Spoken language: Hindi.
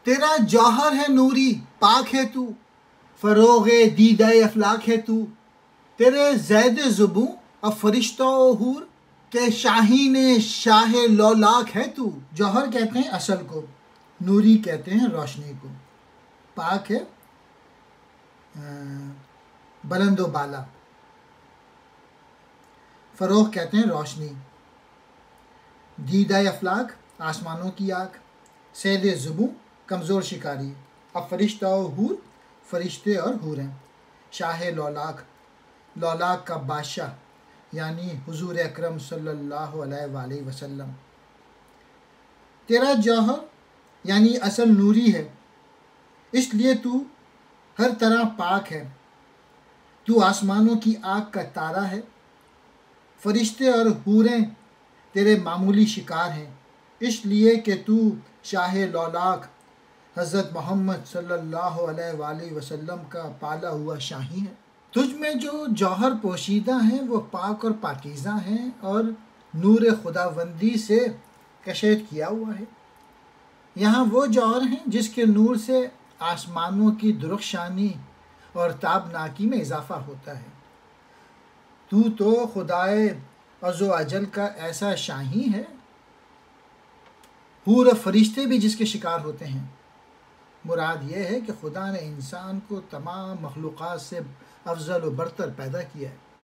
तेरा जौहर है नूरी पाक है तू, फरोगे दीदाए अफलाक है तू। तेरे ज़ैद ज़ुबूं और फरिश्ता हूर के शाहीन शाह लौलाक है तू। जौहर कहते हैं असल को, नूरी कहते हैं रोशनी को, पाक है बुलंदो बाला, फरोग कहते हैं रोशनी, दीदाए अफलाक आसमानों की आँख, सैद ज़ुबूं कमज़ोर शिकारी, अब फरिश्ता हूर फरिश्ते और हूरें, शाह लौलाक लौलाक का बादशाह यानी हुजूर अकरम सल्लल्लाहु अलैहि वसल्लम। तेरा जौहर यानी असल नूरी है, इसलिए तू हर तरह पाक है। तू आसमानों की आग का तारा है, फरिश्ते और हूरें तेरे मामूली शिकार हैं, इसलिए कि तू शाह लौलाक हज़रत मोहम्मद सल्लल्लाहु अलैहि वसल्लम का पाला हुआ शाही है। तुझ में जो जौहर पोशीदा हैं वो पाक और पाकीज़ा हैं और नूर खुदावंदी से कशेद किया हुआ है। यहाँ वो जौहर हैं जिसके नूर से आसमानों की दुरुखशानी और ताबनाकी में इजाफ़ा होता है। तू तो खुदाए अज़ो अजल का ऐसा शाही है, हूर फरिश्ते भी जिसके शिकार होते हैं। मुराद ये है कि खुदा ने इंसान को तमाम मखलूक़ात से अफजल व बरतर पैदा किया है।